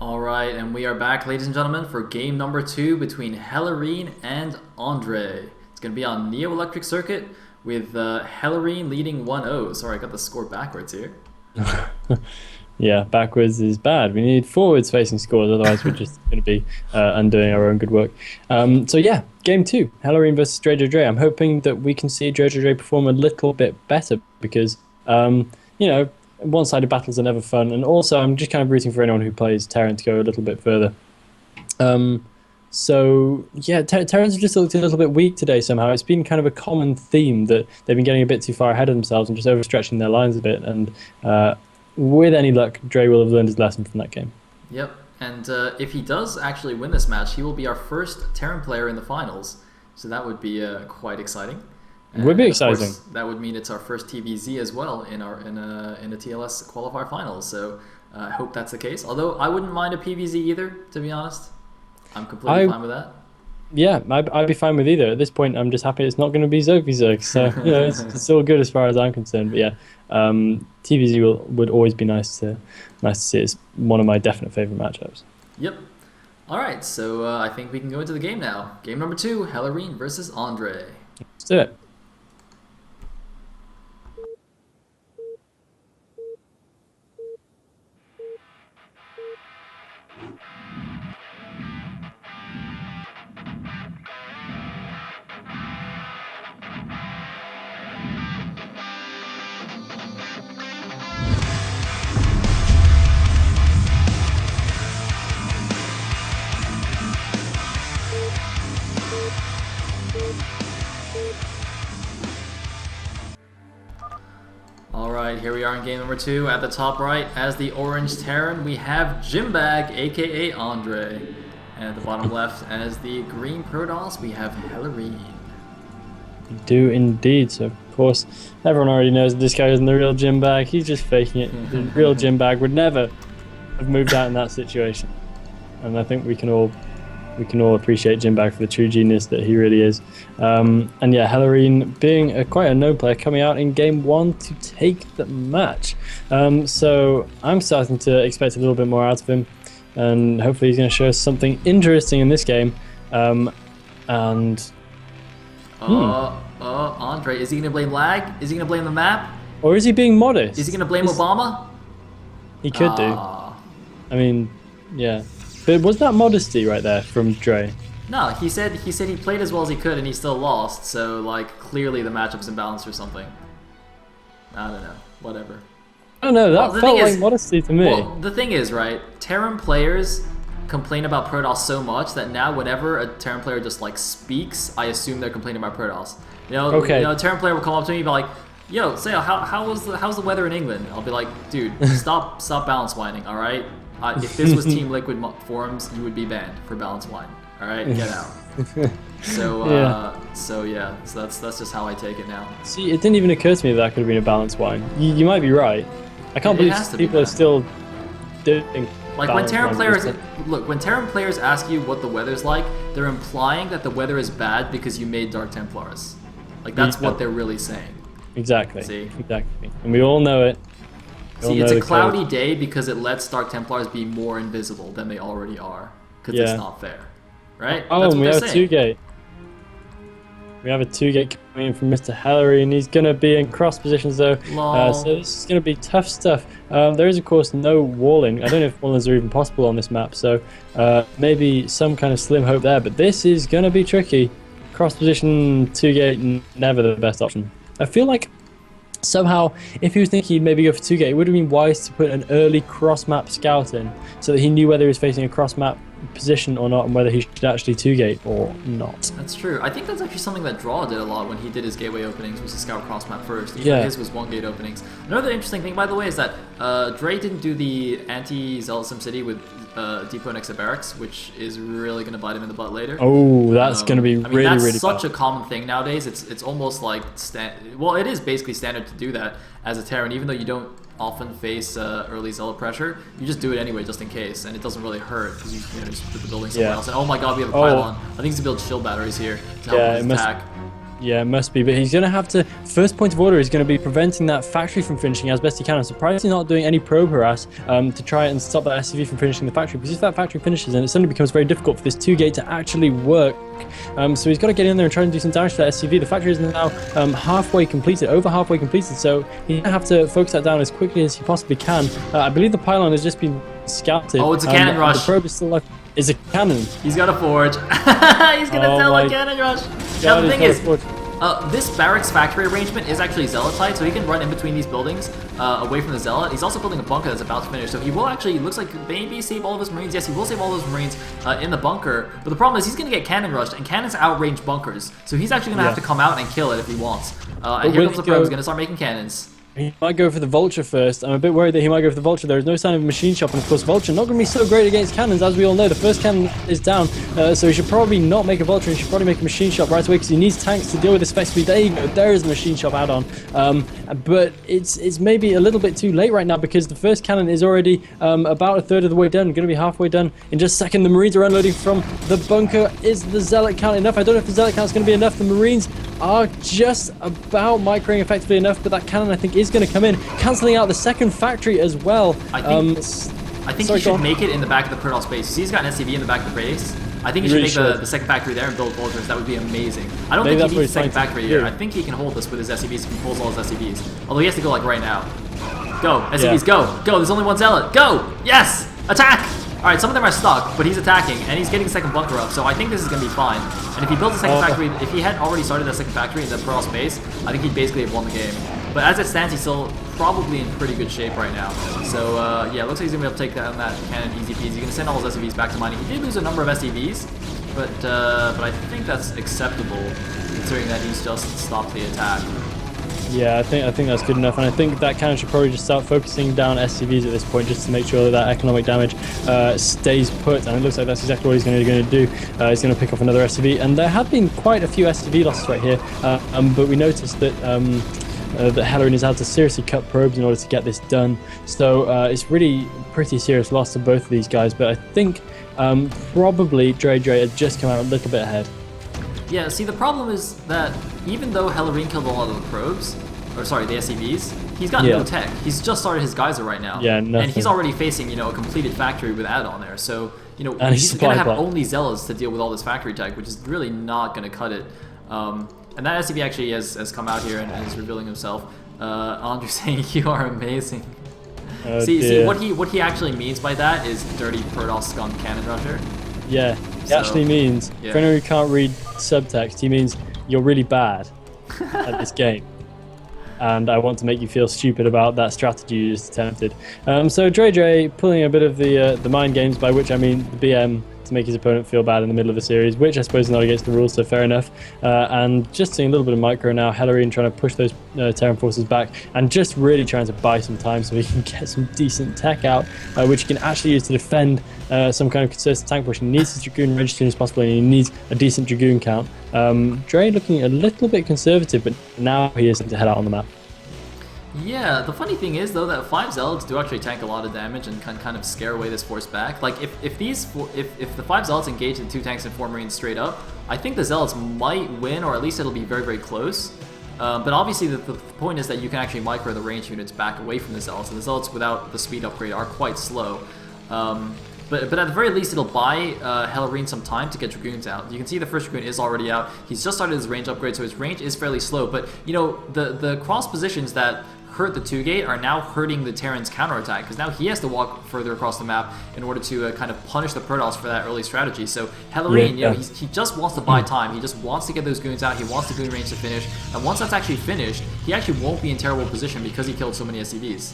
Alright, and we are back, ladies and gentlemen, for game number 2 between Hellerine and Andrey. It's going to be on Neo Electric Circuit with Hellerine leading 1-0. Sorry, I got the score backwards here. Yeah, backwards is bad. We need forwards facing scores, otherwise we're just going to be undoing our own good work. So yeah, game 2, Hellerine versus Dre. I'm hoping that we can see Dre perform a little bit better because, you know, one-sided battles are never fun, and also I'm just kind of rooting for anyone who plays Terran to go a little bit further. So yeah, Terrans have just looked a little bit weak today somehow. It's been kind of a common theme that they've been getting a bit too far ahead of themselves and just overstretching their lines a bit, and with any luck, Dre will have learned his lesson from that game. Yep, and if he does actually win this match, he will be our first Terran player in the finals, so that would be quite exciting. It would be of exciting. Course, that would mean it's our first TVZ as well in the TLS Qualifier finals. So I hope that's the case. Although I wouldn't mind a PVZ either, to be honest. I'm completely fine with that. Yeah, I'd be fine with either. At this point, I'm just happy it's not going to be Zerg. So you know, it's all good as far as I'm concerned. But yeah, TVZ would always be nice to see. It's one of my definite favorite matchups. Yep. All right, so I think we can go into the game now. Game number 2, Hellerine versus Andrey. Let's do it. Alright, here we are in game number 2. At the top right, as the orange Terran, we have Jimbag, aka Andrey. And at the bottom left, as the green Protoss, we have Hellerine. We do indeed. So, of course, everyone already knows that this guy isn't the real Jimbag. He's just faking it. The real Jimbag would never have moved out in that situation. And I think we can all appreciate Jimbag for the true genius that he really is. And yeah, Hellerine being quite a known player, coming out in game 1 to take the match. So I'm starting to expect a little bit more out of him, and hopefully he's going to show us something interesting in this game. Andrey, is he going to blame lag? Is he going to blame the map? or is he being modest? Is he going to blame Obama? He could do. I mean, yeah. But was that modesty right there from Dre? No, he said he played as well as he could and he still lost. So like clearly the matchup's imbalanced or something. I don't know. Whatever. I don't know. That felt like modesty to me. Well, the thing is, right? Terran players complain about Protoss so much that now whenever a Terran player just like speaks, I assume they're complaining about Protoss. You know, a Terran player will come up to me and be like, "Yo, Sayo, how's the weather in England?" I'll be like, "Dude, stop balance whining, all right? If this was Team Liquid forums, you would be banned for balance wine. All right, get out." So that's just how I take it now. See, it didn't even occur to me that could have been a balanced wine. You might be right. I can't believe people are still doing. Like when Terran players ask you what the weather's like, they're implying that the weather is bad because you made Dark Templars. Like that's what they're really saying. Exactly. See? Exactly. And we all know it. See, it's a cloudy day because it lets Dark Templars be more invisible than they already are. Because it's not fair. Right? Oh, and we have a 2-gate. We have a 2-gate coming in from Mr. Hellerine. He's going to be in cross positions though. So this is going to be tough stuff. There is of course no walling. I don't know if wallings are even possible on this map. So maybe some kind of slim hope there. But this is going to be tricky. Cross position 2-gate, never the best option. I feel like somehow, if he was thinking he'd maybe go for 2-gate, it would have been wise to put an early cross-map scout in so that he knew whether he was facing a cross-map position or not and whether he should actually 2-gate or not. That's true. I think that's actually something that Draw did a lot when he did his gateway openings, was to scout cross-map first. His was 1-gate openings. Another interesting thing, by the way, is that Dre didn't do the anti-Zealot SimCity with Depot next to Barracks, which is really going to bite him in the butt later. Oh, that's going to be really that's such a common thing nowadays. It's almost like it is basically standard to do that as a Terran, even though you don't often face early Zealot pressure. You just do it anyway, just in case, and it doesn't really hurt because you just put the building somewhere else. And oh my god, we have a pylon. I think he's to build shield batteries here to help his attack. Yeah, it must be, but he's going to have to, first point of order is going to be preventing that factory from finishing as best he can. I'm surprised he's not doing any probe harass to try and stop that SCV from finishing the factory, because if that factory finishes, then it suddenly becomes very difficult for this 2-gate to actually work. So he's got to get in there and try and do some damage to that SCV. The factory is now halfway completed, over halfway completed, so he's going to have to focus that down as quickly as he possibly can. I believe the pylon has just been scouted. Oh, it's a cannon rush. The probe is still left. Is a cannon. He's got a forge. He's gonna tell a cannon rush. Now the thing is, this barracks factory arrangement is actually zealot side, so he can run in between these buildings away from the zealot. He's also building a bunker that's about to finish, so he will actually, looks like maybe save all of his marines. Yes, he will save all of his marines in the bunker, but the problem is he's gonna get cannon rushed, and cannons outrange bunkers, so he's actually gonna have to come out and kill it if he wants. And here comes the probe. He's gonna start making cannons. He might go for the Vulture first. I'm a bit worried that he might go for the Vulture. There is no sign of a machine shop, and of course Vulture not going to be so great against cannons, as we all know. The first cannon is down, so he should probably not make a Vulture. He should probably make a machine shop right away, because he needs tanks to deal with this effectively. There you go. There is the machine shop add-on. But it's maybe a little bit too late right now, because the first cannon is already about a third of the way done, going to be halfway done in just a second. The Marines are unloading from the bunker. Is the Zealot count enough? I don't know if the Zealot count is going to be enough. The Marines are just about microing effectively enough, but that cannon I think is going to come in, cancelling out the second factory as well. I think he should make it in the back of the Protoss base. See, he's got an SCV in the back of the base. I think he should make the second factory there and build Vultures. That would be amazing. I don't think he needs a second factory here. I think he can hold this with his SCVs if he pulls all his SCVs. Although he has to go like right now. Go, SCVs, go! Go, there's only one Zealot. Go! Yes! Attack! Alright, some of them are stuck, but he's attacking, and he's getting a second bunker up, so I think this is going to be fine. And if he builds a second factory, if he had already started that second factory in the Protoss base, I think he'd basically have won the game. But as it stands, he's still probably in pretty good shape right now. So, yeah, looks like he's going to be able to take down that cannon easy peasy. He's going to send all his SCVs back to mining. He did lose a number of SCVs, but I think that's acceptable, considering that he's just stopped the attack. Yeah, I think that's good enough, and I think that cannon should probably just start focusing down SCVs at this point, just to make sure that economic damage stays put, and it looks like that's exactly what he's going to do. He's going to pick off another SCV, and there have been quite a few SCV losses right here, but we noticed that that Hellerine has had to seriously cut probes in order to get this done, so it's really pretty serious loss to both of these guys, but I think probably Dre had just come out a little bit ahead. Yeah, see, the problem is that even though Hellerine killed a lot of the probes, or sorry, the SCVs, he's got no tech. He's just started his geyser right now. Yeah, nothing. And he's already facing, you know, a completed factory with add-on there. So, you know, he's going to have only Zealots to deal with all this factory tech, which is really not going to cut it. And that SCV actually has come out here and is revealing himself. Andrey saying, "You are amazing." Oh, see, what he actually means by that is dirty Protoss scum cannon rusher. Yeah, it actually means, for anyone who can't read subtext, he means you're really bad at this game. And I want to make you feel stupid about that strategy you just attempted. So Dre pulling a bit of the mind games, by which I mean the BM, to make his opponent feel bad in the middle of a series, which I suppose is not against the rules, so fair enough. And just seeing a little bit of micro now, Hellerine trying to push those Terran forces back, and just really trying to buy some time so he can get some decent tech out, which he can actually use to defend some kind of consistent tank push. He needs his Dragoon ready as soon as possible, and he needs a decent Dragoon count. Dre looking a little bit conservative, but now he is to head out on the map. Yeah, the funny thing is though that 5 Zealots do actually tank a lot of damage and can kind of scare away this force back. Like if the 5 Zealots engage the 2 tanks and 4 Marines straight up, I think the Zealots might win, or at least it'll be very, very close. But obviously the point is that you can actually micro the range units back away from the Zealots, and the Zealots without the speed upgrade are quite slow. But at the very least, it'll buy Hellerine some time to get Dragoons out. You can see the first Dragoon is already out. He's just started his range upgrade, so his range is fairly slow. But, you know, the cross positions that hurt the 2-gate are now hurting the Terran's counterattack, because now he has to walk further across the map in order to kind of punish the Protoss for that early strategy. So Hellerine, you know, he just wants to buy time. He just wants to get those goons out. He wants the goon range to finish. And once that's actually finished, he actually won't be in terrible position because he killed so many SCVs.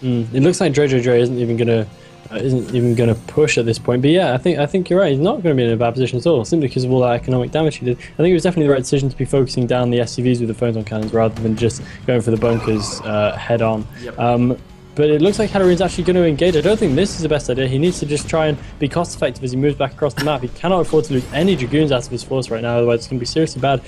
It looks like Dre isn't even gonna push at this point, but yeah, I think you're right. He's not going to be in a bad position at all, simply because of all that economic damage he did. I think it was definitely the right decision to be focusing down the SCVs with the photon cannons rather than just going for the bunkers head on. Yep. But it looks like Hellerine's actually going to engage. I don't think this is the best idea. He needs to just try and be cost effective as he moves back across the map. He cannot afford to lose any Dragoons out of his force right now, otherwise it's going to be seriously bad.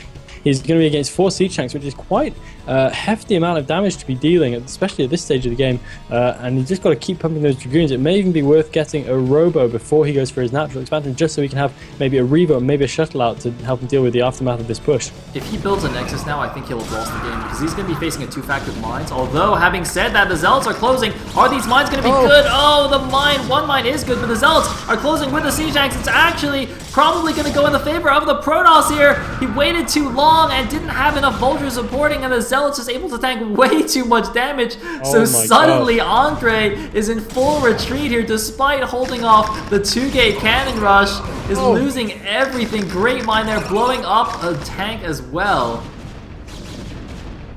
He's going to be against 4 siege tanks, which is quite a hefty amount of damage to be dealing, especially at this stage of the game. And you just got to keep pumping those dragoons. It may even be worth getting a robo before he goes for his natural expansion, just so he can have maybe a revo and maybe a shuttle out to help him deal with the aftermath of this push. If he builds a Nexus now, I think he'll have lost the game because he's going to be facing a 2-factored mines. Although, having said that, the Zealots are closing. Are these mines going to be good? Oh, the one mine is good, but the Zealots are closing with the siege tanks. It's actually probably going to go in the favor of the Protoss here. He waited too long and didn't have enough vultures supporting, and the Zealots is able to tank way too much damage. So suddenly, Andrey is in full retreat here, despite holding off the 2-gate cannon rush. Is losing everything. Great mine there, blowing up a tank as well.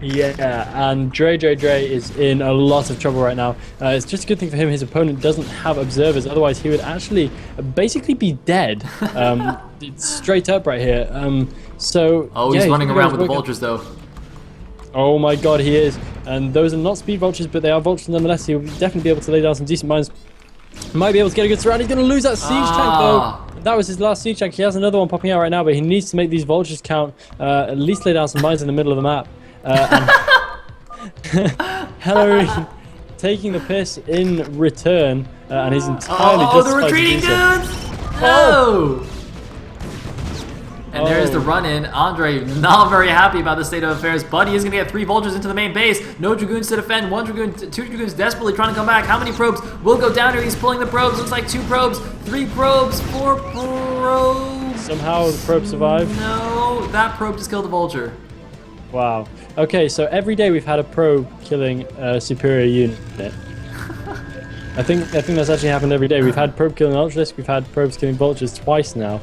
Yeah, and Dre is in a lot of trouble right now. It's just a good thing for him his opponent doesn't have observers, otherwise he would actually basically be dead. It's straight up right here. So he's running around with the vultures though. Oh my god, he is. And those are not speed vultures, but they are vultures nonetheless. He'll definitely be able to lay down some decent mines. Might be able to get a good surround. He's going to lose that siege tank though. That was his last siege tank. He has another one popping out right now, but he needs to make these vultures count. At least lay down some mines in the middle of the map. Hellerine taking the piss in return, and he's entirely the retreating dudes! No! And there's the run-in. Andrey not very happy about the state of affairs, but he is going to get 3 vultures into the main base. No dragoons to defend. 1 dragoon, 2 dragoons desperately trying to come back. How many probes will go down here? He's pulling the probes. Looks like 2 probes, 3 probes, 4 probes. Somehow the probe survived. No, that probe just killed the vulture. Wow. Okay, so every day we've had a probe killing a superior unit. I think that's actually happened every day. We've had probe killing Ultralisk, we've had probes killing vultures twice now.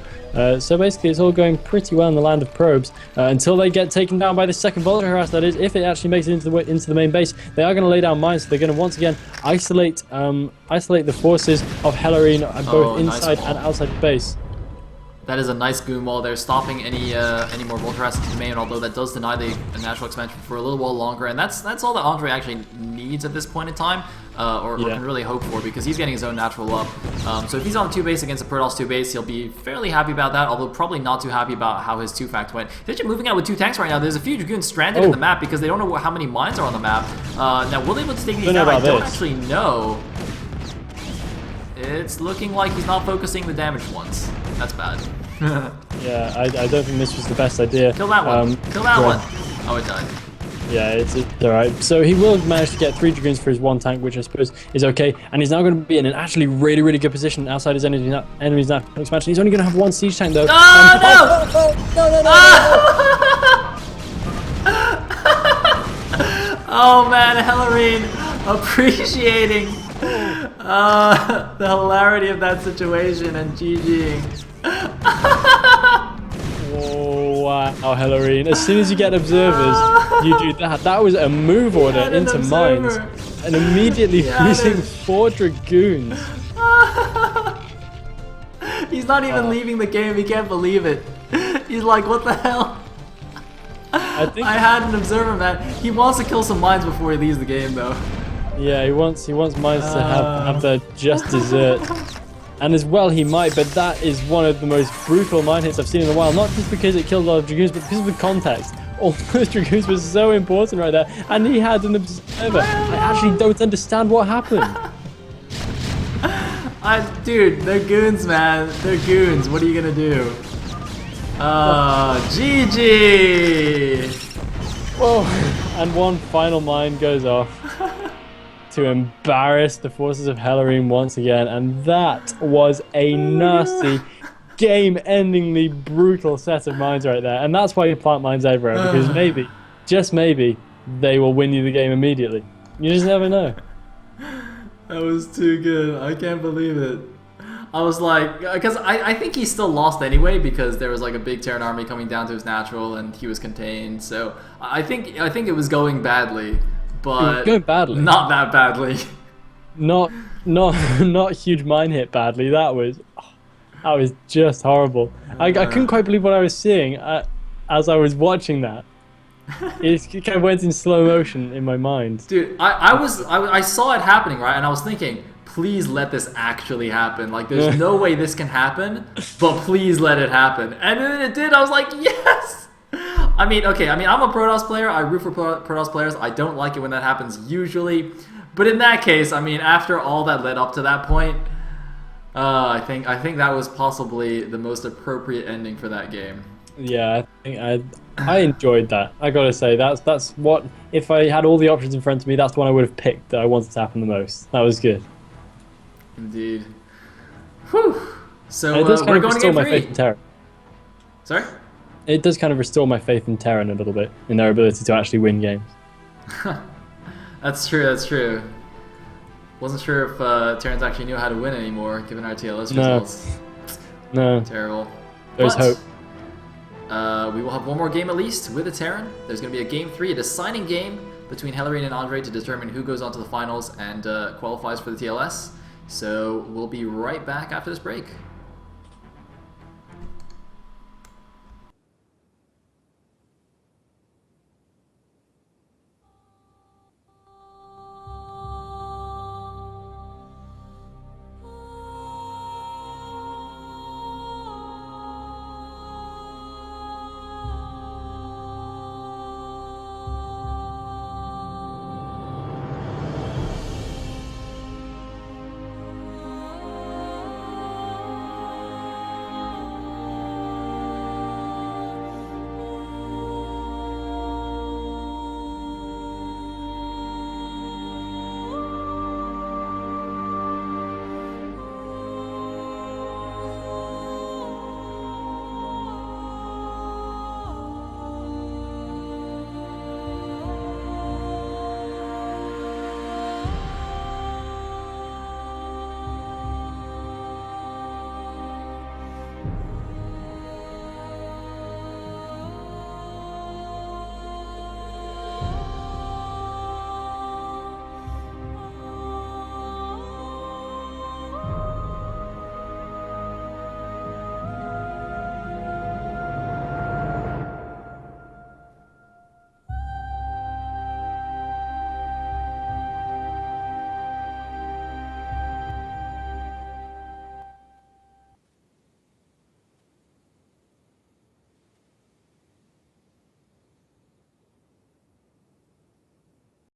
So basically it's all going pretty well in the land of probes until they get taken down by the second vulture harass. That is, if it actually makes it into the main base, they are going to lay down mines. So they're going to once again isolate the forces of Hellerine both inside and outside the base. That is a nice goon wall there, stopping any more vulture harasses to main, although that does deny the natural expansion for a little while longer, and that's all that Andrey actually needs at this point in time, or can really hope for, because he's getting his own natural up. So if he's on 2 base against a Protoss 2 base, he'll be fairly happy about that, although probably not too happy about how his 2-fact went. He's actually moving out with 2 tanks right now. There's a few dragoons stranded in the map because they don't know how many mines are on the map. Now, will they be able to take these down? I don't actually know. It's looking like he's not focusing the damaged ones. That's bad. Yeah, I don't think this was the best idea. Kill that one. Kill that one. Oh, it died. Yeah, it's alright. So he will manage to get 3 dragoons for his 1 tank, which I suppose is okay. And he's now going to be in an actually really, really good position outside his enemy's natural expansion. He's only going to have 1 siege tank though. No! Oh man, Hellerine appreciating the hilarity of that situation and GGing. Oh wow, Hellerine. As soon as you get observers, you do that. That was a move order into mines. And immediately losing 4 dragoons. He's not even leaving the game, he can't believe it. He's like, what the hell? I had an observer, man. He wants to kill some mines before he leaves the game, though. Yeah, he wants mines to have their just dessert. And as well he might, but that is one of the most brutal mine hits I've seen in a while. Not just because it killed a lot of dragoons, but because of the context. All those dragoons were so important right there, and he had an observer. I actually don't understand what happened. Dude, they're goons, man. They're goons. What are you gonna do? GG! Whoa! And one final mine goes off to embarrass the forces of Hellerine once again, and that was a nasty, game-endingly brutal set of mines right there. And that's why you plant mines everywhere, because maybe, just maybe, they will win you the game immediately. You just never know. That was too good. I can't believe it. I was like, because I think he still lost anyway, because there was like a big Terran army coming down to his natural and he was contained. So I think it was going badly, but going badly. Not that badly. Not huge mine hit badly. That was just horrible. I couldn't quite believe what I was seeing as I was watching that. It kind of went in slow motion in my mind. Dude, I saw it happening, right? And I was thinking, please let this actually happen. Like, there's no way this can happen, but please let it happen. And then it did. I was like, yes! I mean, okay, I'm a Protoss player. I root for Protoss players. I don't like it when that happens usually. But in that case, I mean, after all that led up to that point, I think that was possibly the most appropriate ending for that game. Yeah, I think I enjoyed that. I gotta say, that's what, if I had all the options in front of me, that's the one I would have picked that I wanted to happen the most. That was good. Indeed. Whew. So it does kind we're of going to restore game my 3. faith in Terran. Sorry? It does kind of restore my faith in Terran a little bit, in their ability to actually win games. That's true. Wasn't sure if Terrans actually knew how to win anymore, given our TLS results. No. Terrible. There's hope. We will have one more game at least with a Terran. There's going to be a game 3, a deciding game between Hellerine and Andrey to determine who goes on to the finals and qualifies for the TLS. So we'll be right back after this break.